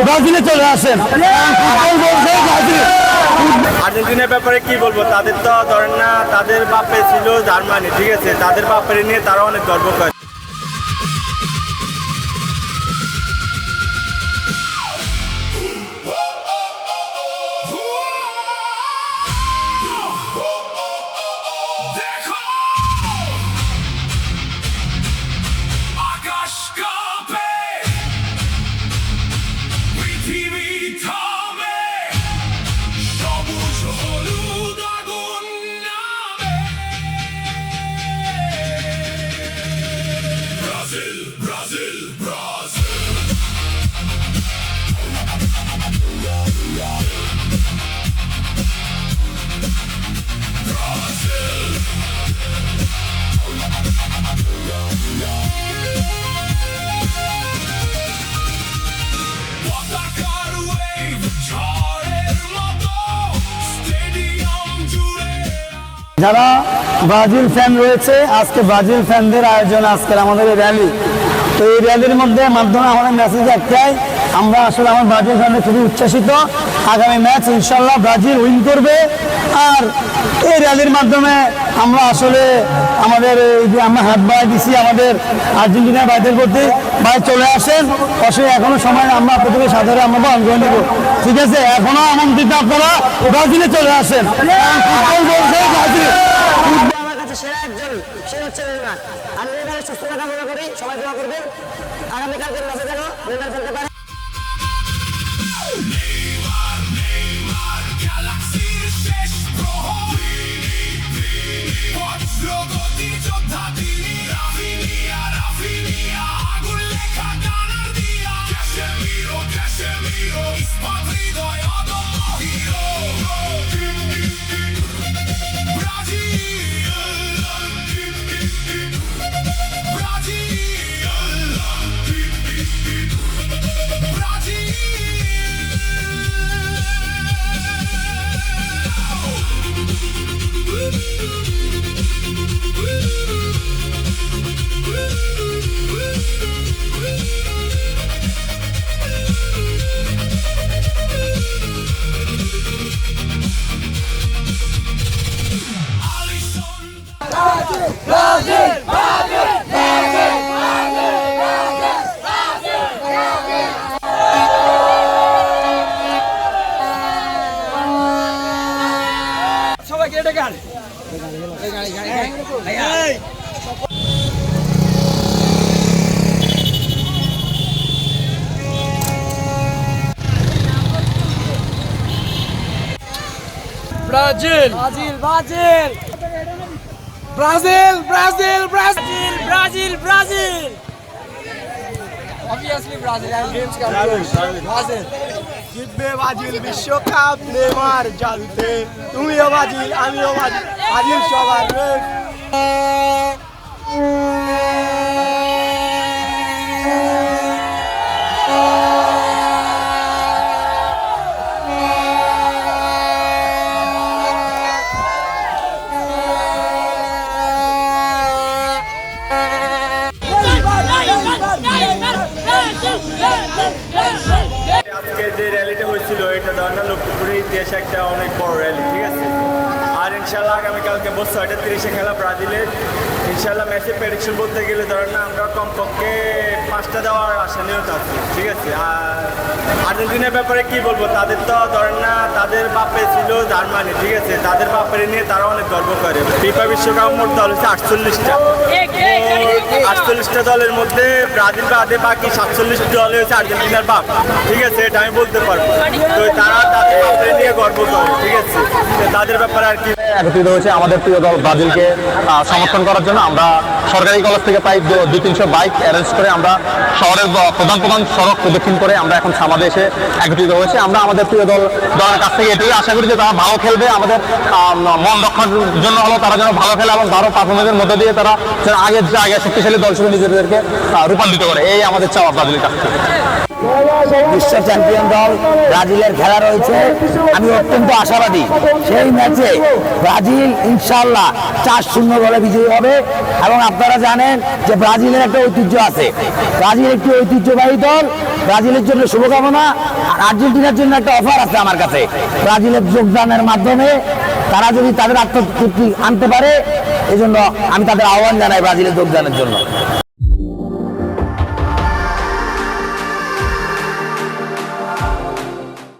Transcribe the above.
ব্রাজিলে চলে আসেন। আর্জেন্টিনার ব্যাপারে কি বলবো, তাদের তো ধরেন না, তাদের বাপে ছিল জার্মানি, ঠিক আছে, তাদের বাপের নিয়ে তারা অনেক গর্ব করে। যারা ব্রাজিল ফ্যান রয়েছে, আজকে ব্রাজিল ফ্যানদের আয়োজন আজকের আমাদের এই র্যালি। তো এই র্যালির মাধ্যমে আমাদের মেসেজ একটাই, আমরা আসলে আমার ব্রাজিল ফ্যানদের খুবই উচ্ছ্বাসিত। আগামী ম্যাচ ইনশাল্লাহ ব্রাজিল উইন করবে। আর এই র্যালির মাধ্যমে আমরা আসলে আমাদের এই যে আমরা হাত বাড়াই দিচ্ছি আমাদের আর্জেন্টিনার ভাইদের প্রতি, ভাই চলে আসেন, অবশ্যই এখনো সময়, আমরা প্রথমে সাধারণ আমরা বহন করে নেব, ঠিক আছে? এখনো আমন্ত্রিত আপনারা ব্রাজিলে চলে আসেন। আমার কাছে সেরা একজন, সে হচ্ছে নেইমার। আমি নেইমারের সুস্থতা কামনা করি, সবাই দোয়া করবেন। আগামীকালকের ম্যাচে যেন নেইমার খেলতে পারে। Brazil, Brazil, Brazil, Brazil, Brazil, Brazil, Brazil, Brazil. Obviously Brazil. And games come Brazil. জিতবে ব্রাজিল বিশ্বকাপ, নেইমার জানতে, তুমিও ব্রাজিল আমিও ব্রাজিল, ব্রাজিল সবার। আজকে যে র্যালিটা হয়েছিল এটা ধরেন লক্ষ্মীপুরের ইতিহাসে একটা অনেক বড় র্যালি, ঠিক আছে। আর ইনশাল্লাহ আগামীকালকে 6:30 খেলা ব্রাজিলের। ইনশাল্লাহ ম্যাচের প্রেডিকশন বলতে গেলে ধরেন না, আমরা কমপক্ষে 5টা দেওয়ার আশা নিয়ত আছে, ঠিক আছে। আর আর্জেন্টিনার ব্যাপারে কি বলবো, তাদের তো ধরেন না, তাদের বাপে ছিল জার্মানি, ঠিক আছে, তাদের বাপের নিয়ে তারা অনেক গর্ব করে। ফিফা বিশ্বকাপ মোট দল হচ্ছে 48টা। 48টা দলের মধ্যে ব্রাজিল বাদে বাকি 47 দল হচ্ছে আর্জেন্টিনার বাপ, ঠিক আছে, এটা আমি বলতে পারবো। তো তারা তাদের বাপের নিয়ে গর্ব করে, ঠিক আছে, তাদের ব্যাপারে আর কি। একত্রিত হয়েছে আমাদের প্রিয় দল ব্রাজিলকে সমর্থন করার জন্য। আমরা সরকারি কলেজ থেকে প্রায় 200-300 বাইক অ্যারেঞ্জ করে আমরা শহরের প্রধান সড়ক প্রদক্ষিণ করে আমরা এখন সমাজে এসে একত্রিত হয়েছে। আমরা আমাদের প্রিয় দলের কাছ থেকে এটাই আশা করি যে তারা ভালো খেলবে, আমাদের মন রক্ষার জন্য হলো তারা যেন ভালো খেলে এবং ভালো পারফরমেন্সের মধ্যে দিয়ে তারা যেন আগের শক্তিশালী দল হিসেবে নিজেদেরকে রূপান্তরিত করে, এই আমাদের চাওয়া ব্রাজিলের কাছ থেকে। বিশ্ব চ্যাম্পিয়ন দল ব্রাজিলের খেলা রয়েছে। আমি অত্যন্ত আশাবাদী সেই ম্যাচে ব্রাজিল ইনশাল্লাহ 4-0 গোলে বিজয়ী হবে। এবং আপনারা জানেন যে ব্রাজিলের একটা ঐতিহ্য আছে, ব্রাজিল একটি ঐতিহ্যবাহী দল। ব্রাজিলের জন্য শুভকামনা। আর আর্জেন্টিনার জন্য একটা অফার আছে আমার কাছে, ব্রাজিলের যোগদানের মাধ্যমে তারা যদি তাদের আত্মতৃপ্তি আনতে পারে, এই জন্য আমি তাদের আহ্বান জানাই ব্রাজিলের যোগদানের জন্য।